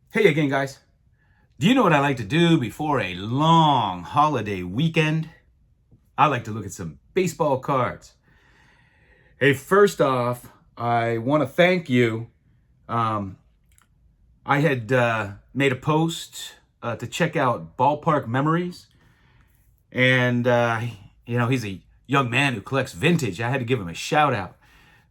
Hey again, guys. Do you know what I like to do before a long holiday weekend? I like to look at some baseball cards. Hey, first off, I want to thank you. Um, I had made a post to check out Ballpark Memories, and he's a young man who collects vintage. I had to give him a shout out.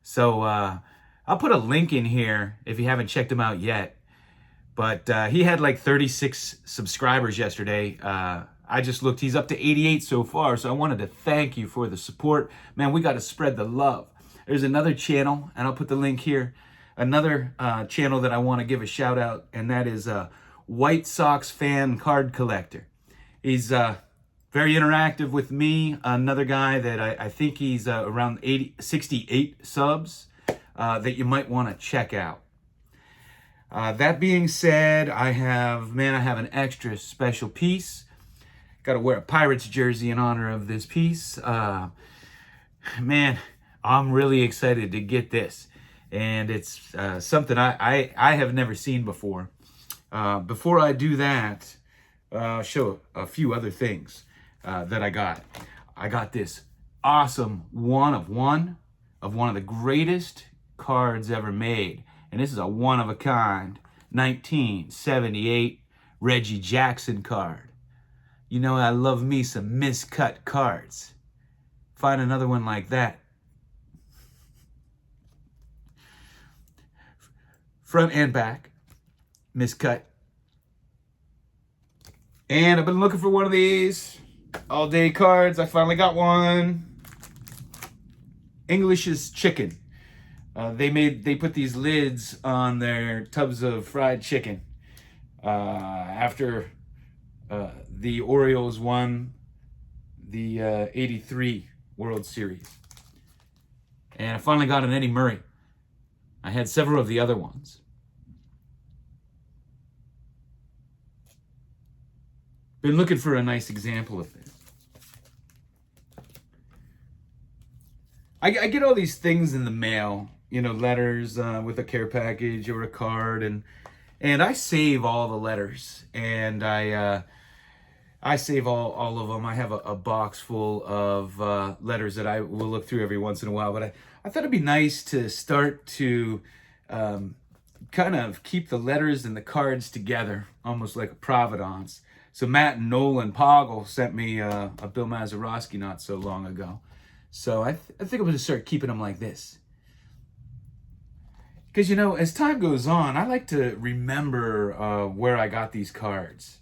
So I'll put a link in here if you haven't checked him out yet. But he had like 36 subscribers yesterday. I just looked, he's up to 88 so far. So I wanted to thank you for the support. Man, we got to spread the love. There's another channel, and I'll put the link here. Another channel that I want to give a shout out, and that is White Sox Fan Card Collector. He's very interactive with me. Another guy that I think he's around 68 subs that you might want to check out. That being said, I have an extra special piece. Got to wear a Pirates jersey in honor of this piece. Man, I'm really excited to get this. And it's something I have never seen before. Before I do that, I'll show a few other things that I got. I got this awesome one of one of the greatest cards ever made. And this is a one-of-a-kind 1978 Reggie Jackson card. You know, I love me some miscut cards. Find another one like that. Front and back, miscut. And I've been looking for one of these all-day cards. I finally got one. English's Chicken. They put these lids on their tubs of fried chicken after the Orioles won the 83 World Series. And I finally got an Eddie Murray. I had several of the other ones. Been looking for a nice example of this. I get all these things in the mail, you know, letters with a care package or a card, and I save all the letters, and I save all of them. I have a box full of letters that I will look through every once in a while, but I thought it'd be nice to start to kind of keep the letters and the cards together, almost like a provenance. So Matt and Nolan Poggle sent me a Bill Mazeroski not so long ago. So I think I'm going to start keeping them like this. Because, you know, as time goes on, I like to remember where I got these cards.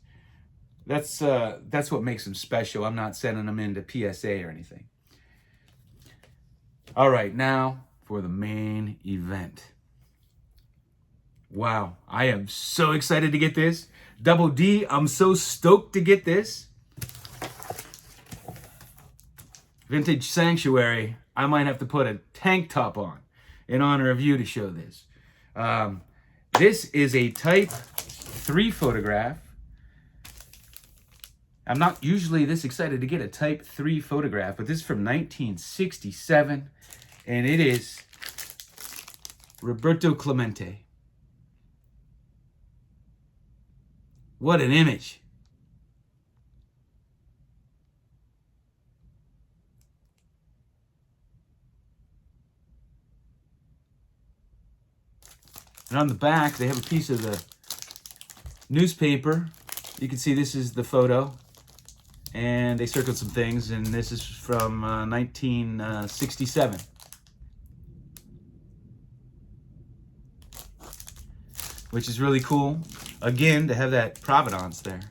That's what makes them special. I'm not sending them into PSA or anything. All right, now for the main event. Wow, I am so excited to get this. Double D, I'm so stoked to get this. Vintage Sanctuary, I might have to put a tank top on in honor of you to show this. This is a Type 3 photograph. I'm not usually this excited to get a Type 3 photograph, but this is from 1967, and it is Roberto Clemente. What an image. And on the back, they have a piece of the newspaper. You can see this is the photo. And they circled some things, and this is from 1967. Which is really cool. Again, to have that provenance there.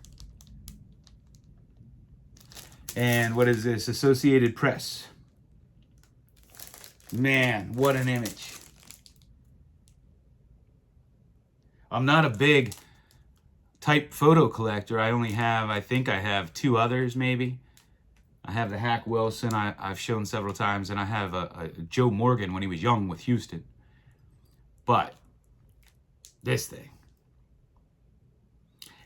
And what is this? Associated Press. Man, what an image. I'm not a big type photo collector. I think I have two others maybe. I have the Hack Wilson I've shown several times, and I have a Joe Morgan when he was young with Houston. But this thing.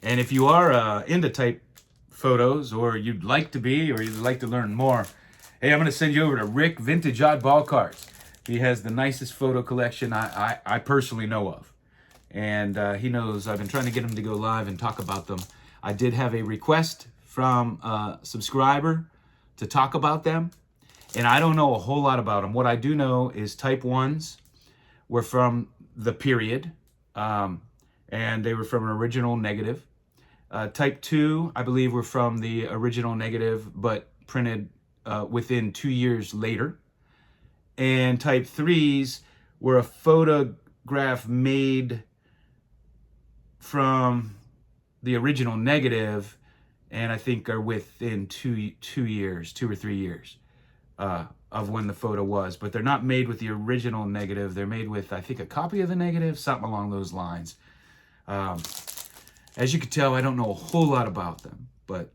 And if you are into type photos, or you'd like to be, or you'd like to learn more, hey, I'm going to send you over to Rick Vintage Oddball Cards. He has the nicest photo collection I personally know of. and he knows I've been trying to get him to go live and talk about them. I did have a request from a subscriber to talk about them, and I don't know a whole lot about them. What I do know is Type 1s were from the period, and they were from an original negative. Type 2, I believe, were from the original negative, but printed within 2 years later. And Type 3s were a photograph made from the original negative, and I think are within 2 years, 2 or 3 years of when the photo was. But they're not made with the original negative. They're made with, I think, a copy of the negative, something along those lines. As you can tell, I don't know a whole lot about them, but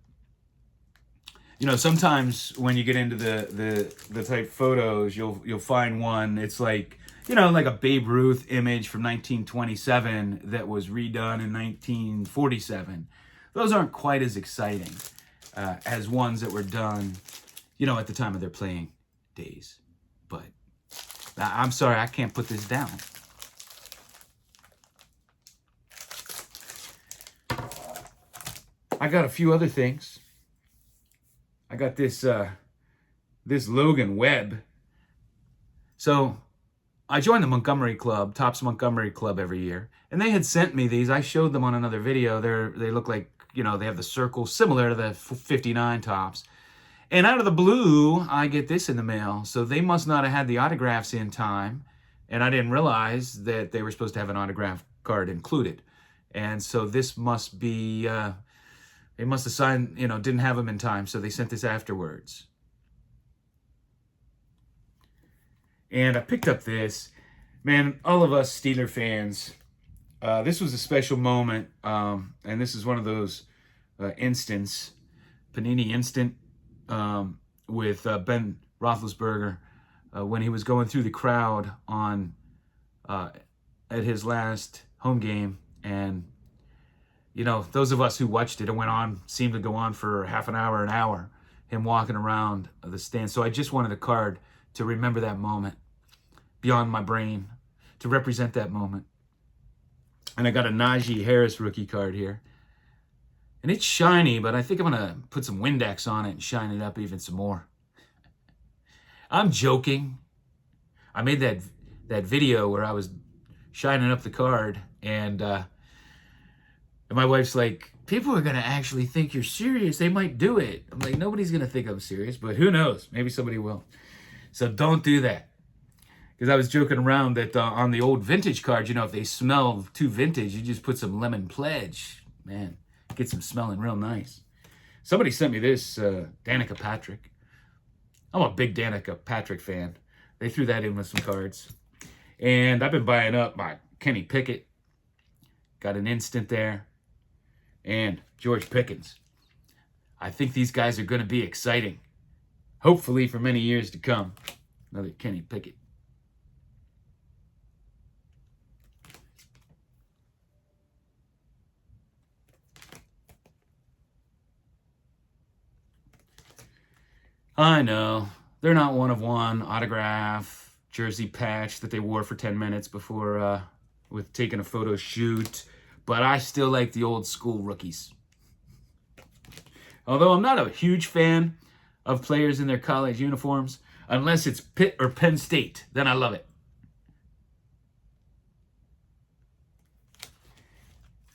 you know, sometimes when you get into the type photos, you'll find one. It's like, you know, like a Babe Ruth image from 1927 that was redone in 1947. Those aren't quite as exciting as ones that were done, you know, at the time of their playing days. But I'm sorry, I can't put this down. I got a few other things. I got this this Logan Webb. So I joined the Montgomery Club, Topps Montgomery Club, every year, and they had sent me these. I showed them on another video. They look like, you know, they have the circle similar to the 59 Topps. And out of the blue, I get this in the mail. So they must not have had the autographs in time, and I didn't realize that they were supposed to have an autograph card included. And so this must be they must have signed, you know, didn't have them in time, so they sent this afterwards. And I picked up this. Man, all of us Steeler fans, this was a special moment, and this is one of those Panini Instant, with Ben Roethlisberger when he was going through the crowd on at his last home game. And you know, those of us who watched it, seemed to go on for half an hour, him walking around the stand. So I just wanted a card to remember that moment, beyond my brain, to represent that moment. And I got a Najee Harris rookie card here. And it's shiny, but I think I'm going to put some Windex on it and shine it up even some more. I'm joking. I made that video where I was shining up the card, and my wife's like, people are going to actually think you're serious. They might do it. I'm like, nobody's going to think I'm serious, but who knows? Maybe somebody will. So don't do that. Because I was joking around that on the old vintage cards, you know, if they smell too vintage, you just put some Lemon Pledge. Man, gets them smelling real nice. Somebody sent me this, Danica Patrick. I'm a big Danica Patrick fan. They threw that in with some cards. And I've been buying up my Kenny Pickett. Got an instant there. And George Pickens. I think these guys are going to be exciting. Hopefully for many years to come. Another Kenny Pickett. I know. They're not one of one autograph jersey patch that they wore for 10 minutes before with taking a photo shoot. But I still like the old school rookies. Although I'm not a huge fan of players in their college uniforms, unless it's Pitt or Penn State, then I love it.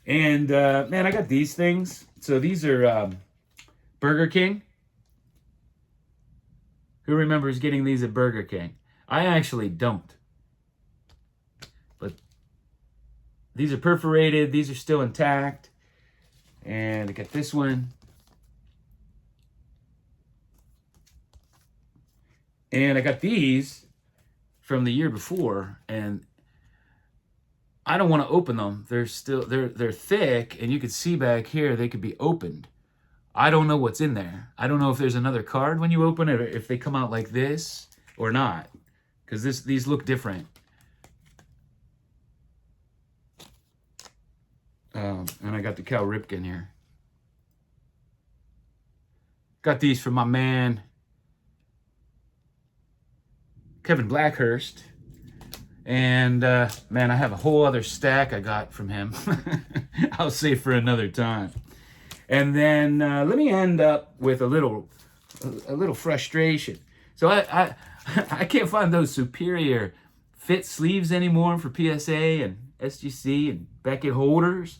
And man, I got these things. So these are Burger King. Who remembers getting these at Burger King? I actually don't. But these are perforated. These are still intact. And I got this one. And I got these from the year before. And I don't want to open them. They're thick. And you can see back here, they could be opened. I don't know what's in there. I don't know if there's another card when you open it, or if they come out like this or not. Because these look different. And I got the Cal Ripken here. Got these from my man, Kevin Blackhurst. And man, I have a whole other stack I got from him. I'll save for another time. And then let me end up with a little frustration. So I can't find those superior fit sleeves anymore for PSA and SGC and Beckett holders.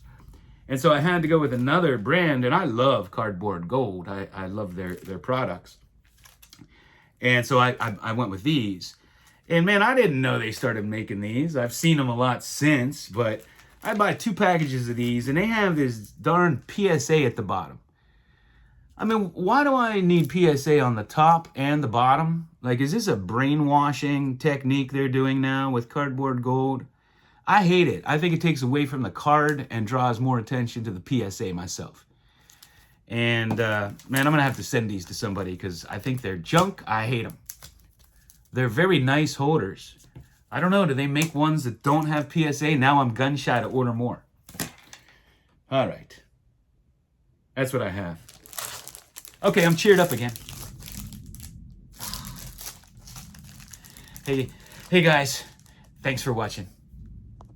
And so I had to go with another brand, and I love Cardboard Gold. I love their products. And so I went with these. And man, I didn't know they started making these. I've seen them a lot since, but I buy 2 packages of these, and they have this darn PSA at the bottom. I mean, why do I need PSA on the top and the bottom? Like, is this a brainwashing technique they're doing now with Cardboard Gold? I hate it. I think it takes away from the card and draws more attention to the PSA myself. And man, I'm gonna have to send these to somebody because I think they're junk. I hate them. They're very nice holders. I don't know, do they make ones that don't have PSA? Now I'm gun shy to order more. All right. That's what I have. Okay, I'm cheered up again. Hey guys, thanks for watching.